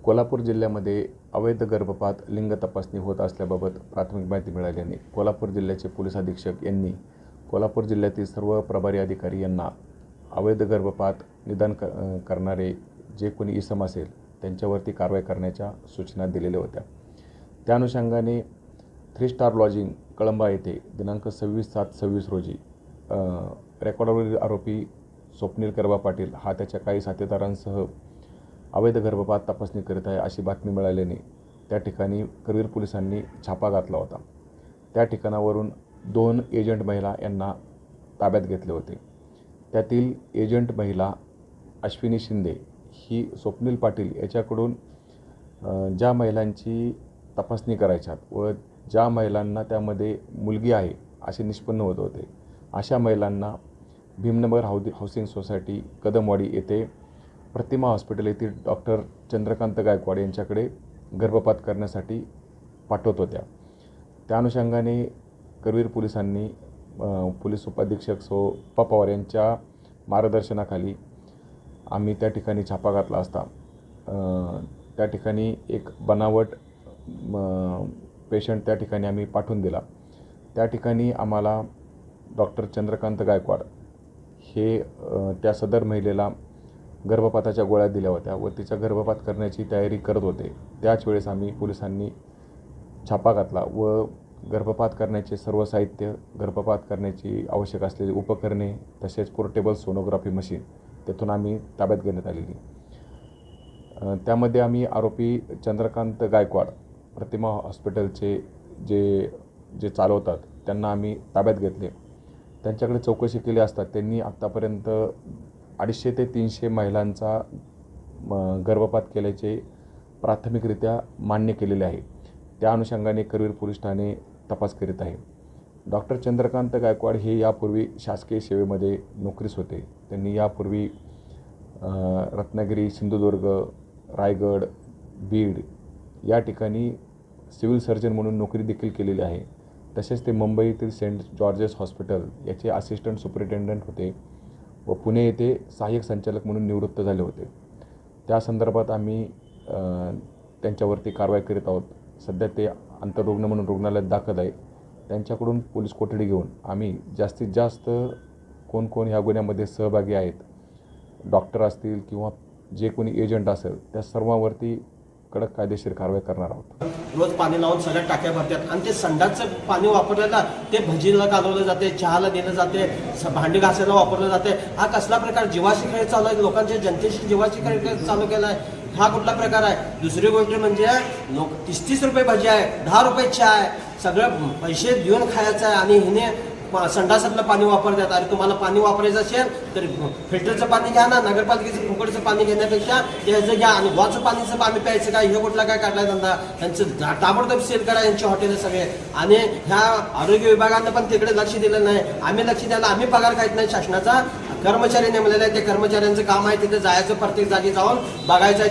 कोल्हापूर जिल्ह्यामध्ये अवैध गर्भपात लिंग तपासणी होत असल्याबाबत प्राथमिक माहिती मिळाल्याने कोल्हापूर जिल्ह्याचे पोलीस अधीक्षक यांनी कोल्हापूर जिल्ह्यातील सर्व प्रभारी अधिकारी यांना अवैध गर्भपात निदान करणारे जे कोणी इसम असेल त्यांच्यावरती कारवाई करण्याच्या सूचना दिलेल्या होत्या। त्या अनुषंगाने 3 स्टार लॉजिंग कळंबा येथे दिनांक 26/7/26 रोजी रेकॉर्डवरील आरोपी स्वप्नील करबा पाटील हा त्याच्या काही साथीदारांसह अवैध गर्भपात तपासणी करीत आहे अशी बातमी मिळाल्याने त्या ठिकाणी करवीर पोलिसांनी छापा घातला होता। त्या ठिकाणावरून 2 एजंट महिला यांना ताब्यात घेतले होते। त्यातील एजंट महिला अश्विनी शिंदे ही स्वप्नील पाटील याच्याकडून ज्या महिलांची तपासणी करायच्यात व ज्या महिलांना त्यामध्ये मुलगी आहे असे निष्पन्न होत होते अशा महिलांना भीमनगर हाऊसिंग सोसायटी कदमवाडी येथे प्रतिमा हॉस्पिटल येथील डॉक्टर चंद्रकांत गायकवाड यांच्याकडे गर्भपात करण्यासाठी पाठवत होत्या। त्या अनुषंगाने करवीर पोलिसांनी पोलीस उपाधीक्षक सो पवार यांच्या मार्गदर्शनाखाली आम्ही त्या ठिकाणी छापा घातला असता त्या ठिकाणी एक बनावट पेशंट त्या ठिकाणी आम्ही पाठवून दिला। त्या ठिकाणी आम्हाला डॉक्टर चंद्रकांत गायकवाड हे त्या सदर महिलेला गर्भपाताच्या गोळ्या दिल्या होत्या व तिचा गर्भपात करण्याची तयारी करत होते। त्याच वेळेस आम्ही पोलिसांनी छापा घातला व गर्भपात करण्याचे सर्व साहित्य, गर्भपात करण्याची आवश्यक असलेली उपकरणे तसेच पोर्टेबल सोनोग्राफी मशीन तेथून आम्ही ताब्यात घेण्यात आलेली। त्यामध्ये आम्ही आरोपी चंद्रकांत गायकवाड प्रतिमा हॉस्पिटलचे जे चालवतात त्यांना आम्ही ताब्यात घेतले। त्यांच्याकडे चौकशी केली असता त्यांनी आत्तापर्यंत 250 ते 300 महिलांचा गर्भपात केल्याचे प्राथमिकरित्या मान्य केलेले आहे। त्या अनुषंगाने करवीर पोलीस ठाणे तपास करीत आहे। डॉक्टर चंद्रकांत गायकवाड हे यापूर्वी शासकीय सेवेमध्ये नोकरीस होते। त्यांनी यापूर्वी रत्नागिरी, सिंधुदुर्ग, रायगड, बीड या ठिकाणी सिव्हिल सर्जन म्हणून नोकरी देखील केलेली आहे। तसेच ते मुंबईतील सेंट जॉर्जेस हॉस्पिटल याचे असिस्टंट सुपरिटेंडंट होते व पुणे येथे सहाय्यक संचालक म्हणून निवृत्त झाले होते। त्या संदर्भात आम्ही त्यांच्यावरती कारवाई करीत आहोत। सध्या ते आंतररुग्ण म्हणून रुग्णालयात दाखल आहे। त्यांच्याकडून पोलीस कोठडी घेऊन आम्ही जास्तीत जास्त कोण ह्या गुन्ह्यामध्ये सहभागी आहेत, डॉक्टर असतील किंवा जे कोणी एजंट असेल त्या सर्वांवरती कडक कायदेशीर कारवाई करणार आहोत। रोज पाणी लावून सगळ्या टाक्या भरतात आणि ते संडासचं पाणी वापरलेलं ते भजीला घालवलं जाते, चहाला दिलं जाते, भांडी घासायला वापरलं जाते। हा कसला प्रकार? जीवाशी खेळ चालू आहे, लोकांच्या जनतेशी जीवाशी खेळ चालू केला आहे। हा कुठला प्रकार आहे? दुसरी गोष्ट म्हणजे 30-30 रुपये भजी आहे, 10 रुपये चहा आहे, सगळं पैसे देऊन खायचं आहे आणि हिने संडासातलं पाणी वापरतात। अरे तुम्हाला पाणी वापरायचं असेल तर फिल्टरचं पाणी घ्या ना, नगरपालिकेचं फुकटचं पाणी घेण्यापेक्षा त्याचं घ्या आणि वाचं पाणीचं आम्ही प्यायचं काय? हे कुठला काय काढलाय धंदा? त्यांचं ताबडतोब सेल करा यांची हॉटेल सगळे। आणि ह्या आरोग्य विभागानं पण तिकडे लक्ष दिलं नाही। आम्ही लक्ष द्यायला आम्ही पगार खात नाही, शासनाचा कर्मचारी नेमलेला आहे, ते कर्मचाऱ्यांचं काम आहे तिथे जायचं, प्रत्येक जागी जाऊन बघायचं।